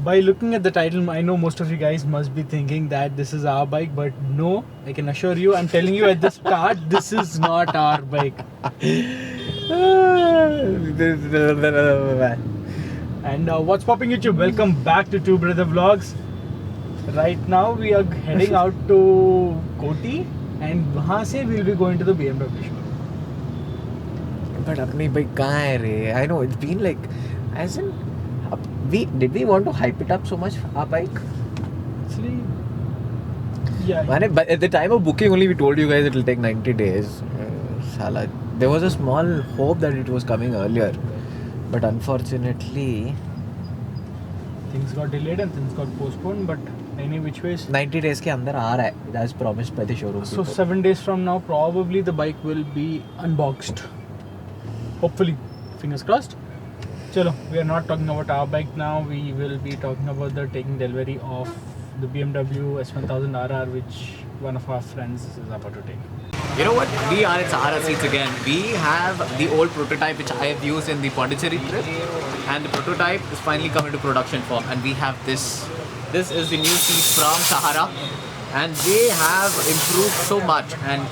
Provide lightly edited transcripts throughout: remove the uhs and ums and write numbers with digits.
By looking at the title, I know most of you guys must be thinking that this is our bike, but no, I can assure you, I'm telling you at the start, this is not our bike. And what's popping YouTube? Welcome back to Two Brother Vlogs. Right now we are heading out to Koti, and वहाँ से we'll be going to the BMW show. But अपनी bike कहाँ है रे? I know it's been like, as in, did we want to hype it up so much, our bike? Actually, yeah. But at the time of booking only we told you guys it will take 90 days. Sala, there was a small hope that it was coming earlier, but unfortunately Things got delayed and things got postponed, but any which ways. 90 days के अंदर आ रहा है, as promised by the showroom. So people. 7 days from now, probably the bike will be unboxed. Hopefully, fingers crossed. Chalo, we are not talking about our bike now. We will be talking about the taking delivery of the BMW S1000RR, which one of our friends is about to take. You know what? We are at Sahara Seats again. We have the old prototype which I have used in the Pondicherry trip, and the prototype is finally coming to production form. And we have this. This is the new seat from Sahara, and they have improved so much. And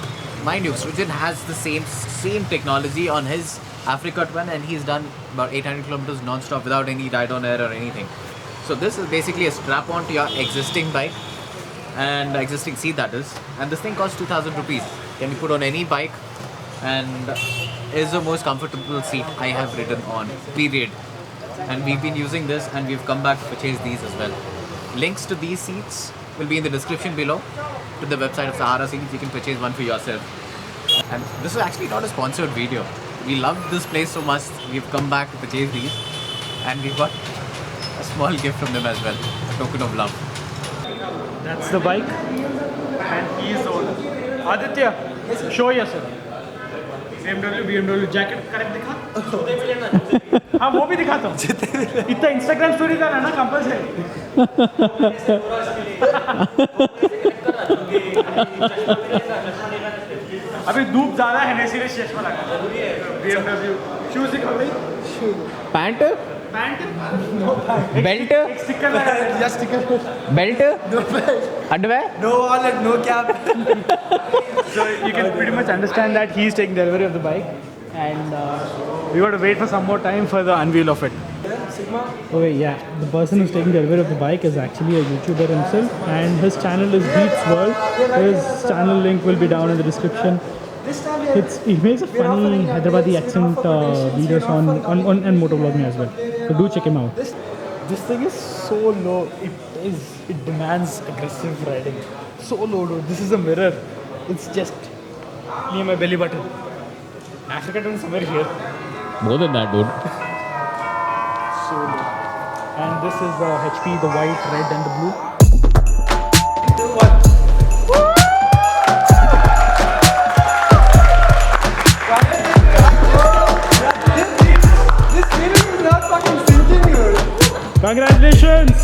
mind you, Srujan has the same technology on his Africa Twin, and he's done about 800 kilometers non-stop without any ride-on air or anything. So this is basically a strap-on to your existing bike and existing seat, that is. And this thing costs 2,000 rupees. Can be put on any bike and is the most comfortable seat I have ridden on, period. And we've been using this, and we've come back to purchase these as well. Links to these seats will be in the description below to the website of Sahara Seats. You can purchase one for yourself. And this is actually not a sponsored video. We love this place so much, we've come back to purchase these, and we've got a small gift from them as well, a token of love. That's the bike, and he is the owner. Aditya, show yourself. BMW jacket correct दिखा? हाँ वो भी दिखाता हूँ. इतना Instagram story का रहना compulsory. अभी धूप ज़्यादा है ना इसीलिए चश्मा लगा. BMW shoes दिखा भाई. Pant? Pant? Belt? Sticker लगा. Just sticker. Belt? No belt. Underwear? No wallet, no cap. So you can pretty much understand that he's taking delivery of the bike, and we got to wait for some more time for the unveil of it. Oh yeah, the person who's taking delivery of the bike is actually a YouTuber himself, and his channel is Beats World. His channel link will be down in the description. He makes a funny Hyderabadi accent videos on and motovlogging as well. So do check him out. This thing is so low. It demands aggressive riding. So low, dude. This is a mirror. It's just near my belly button. Africa Twin somewhere here. More than that, dude. So low. And this is the HP, the white, red, and the blue. This feeling is not fucking sinking, dude. Congratulations!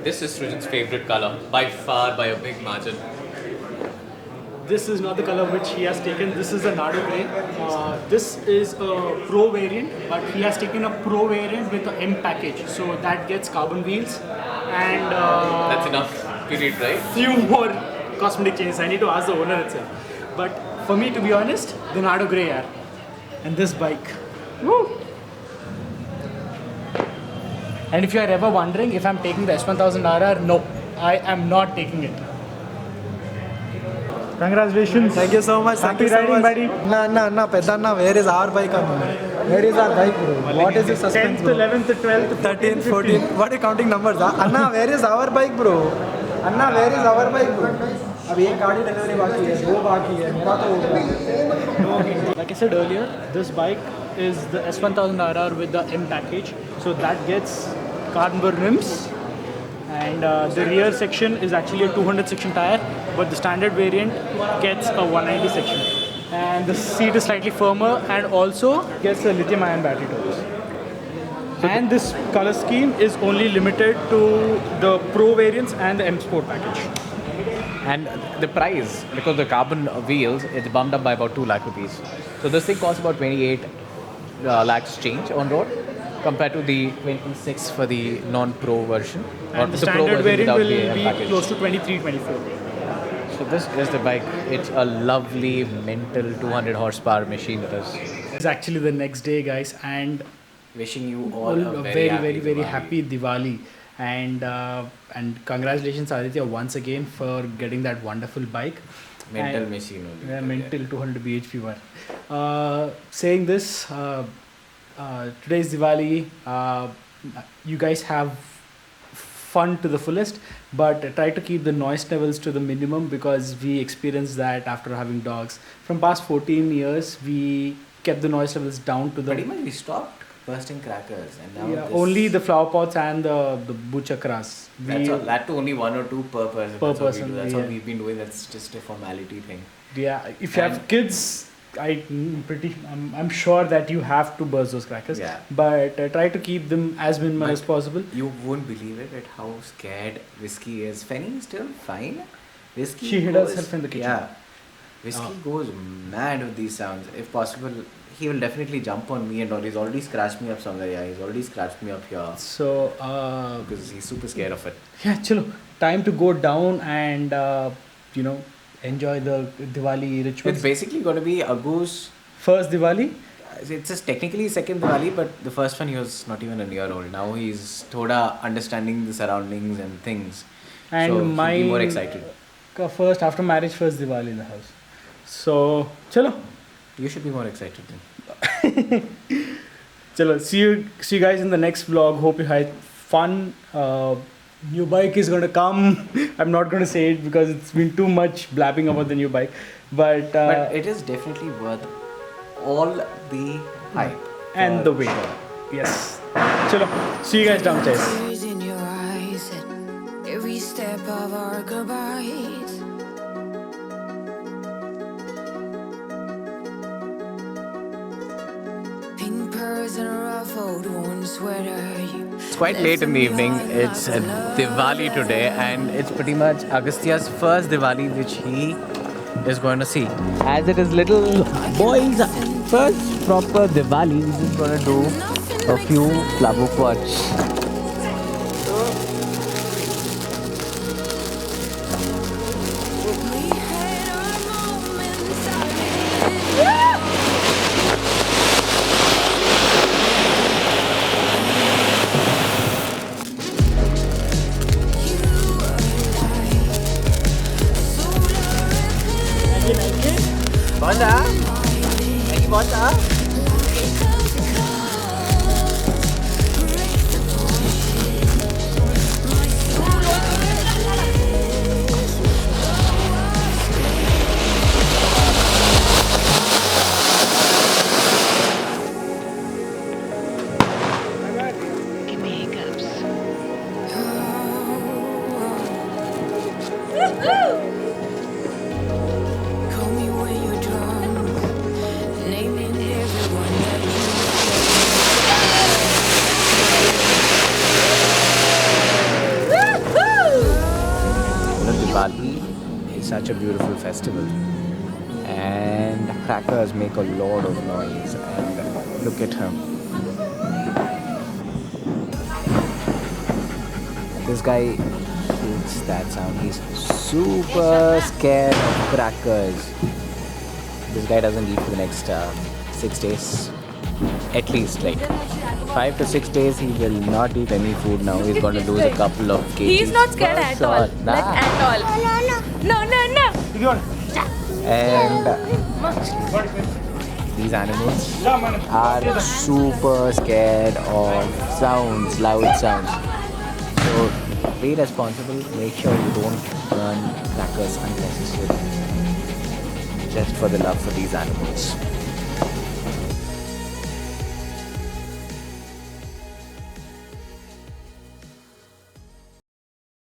This is Srujan's favorite color, by far, by a big margin. this is not the color which he has taken. This is the Nardo Grey. This is a Pro variant, but he has taken a Pro variant with the M package. So that gets carbon wheels and That's enough. Period, right? few more cosmetic changes. I need to ask the owner itself. But for me, to be honest, the Nardo Grey yaar. And this bike. Woo! And if you are ever wondering if I'm taking the S1000RR, no, I am not taking it. Congratulations. Thank you so much. Happy Thank you so riding, much. buddy. Anna, Pedanna, where is our bike? Where is our bike, bro? What is the suspense, 10th, bro? 11th, 12th, 13th, 14th. What are you counting numbers? Huh? Anna, where is our bike, bro? Anna, where is our bike, bro? अब एक गाड़ी delivery बाकी है, दो बाकी है, मेरा तो हो गया. Like I said earlier, this bike is the S1000RR with the M package. So that gets carbon rims. And the rear section is actually a 200 section tire, but the standard variant gets a 190 section. And the seat is slightly firmer and also gets a lithium ion battery to this. And this color scheme is only limited to the Pro variants and the M Sport package. And the price, because the carbon wheels, it's bumped up by about 2 lakh rupees. So this thing costs about 28 lakhs change on road compared to the 26 for the non-pro version. And the Pro standard version variant without will the be package. close to 23, 24. So this is the bike. It's a lovely mental 200 horsepower machine it is. It's actually the next day, guys, and Wishing you all all a very happy Diwali. And congratulations, Aditya, once again for getting that wonderful bike. mental And- machine only. Yeah, mental 200 bhp one. Saying this, today's Diwali. You guys have fun to the fullest, but try to keep the noise levels to the minimum because we experienced that after having dogs. From past 14 years, we kept the noise levels down to the Pretty much we stopped bursting crackers and now yeah, this, only the flower pots and the buchakras. that's all, that too only 1 or 2 per person. Per That's all we person, do. That's yeah. all we've been doing. That's just a formality thing. Yeah, if you have And- kids, I'm sure that you have to burst those crackers. Yeah. But try to keep them as minimal But- as possible. You won't believe it at how scared Whiskey is. Fenny is still fine. Whiskey She hid goes- herself in the kitchen. Yeah. Whiskey goes mad with these sounds. If possible, he will definitely jump on me and all. He's already scratched me up somewhere. Yeah, he's already scratched me up here So because he's super scared of it. yeah, chalo. Time to go down and enjoy the Diwali rituals. It's basically going to be Agu's. First Diwali. It's just technically second Diwali, but the first one he was not even a year old. Now he's thoda understanding the surroundings and things. And so he'll my be more excited. First after marriage, first Diwali in the house. So chalo. You should be more excited then. Chalo, see you guys in the next vlog. Hope you had fun. New bike is gonna come. I'm not gonna say it because it's been too much blabbing about the new bike. But But it is definitely worth all the hype. and for the wait. sure. Yes. Chalo, see you guys downstairs. Tears in your eyes at every step of our goodbyes. Pink pearls and a ruffled worn sweater. It's quite late in the evening. It's Diwali today, and it's pretty much Agastya's first Diwali which he is going to see. As it is little boy's first proper Diwali, he's just going to do a few flower pots. We had our moments, I Give me hiccups. Call me when you're drunk, naming everyone that Diwali is such a beautiful festival. and crackers make a lot of noise. And look at him. This guy hates that sound. He's super scared of crackers. This guy doesn't eat for the next 6 days. At least, like 5 to 6 days, he will not eat any food now. He's going to lose a couple of kgs. He's not scared for at sure. all. Nah. Like at all. No. And these animals are super scared of sounds, loud sounds. So be responsible. Make sure you don't burn crackers unnecessarily. Just for the love for these animals.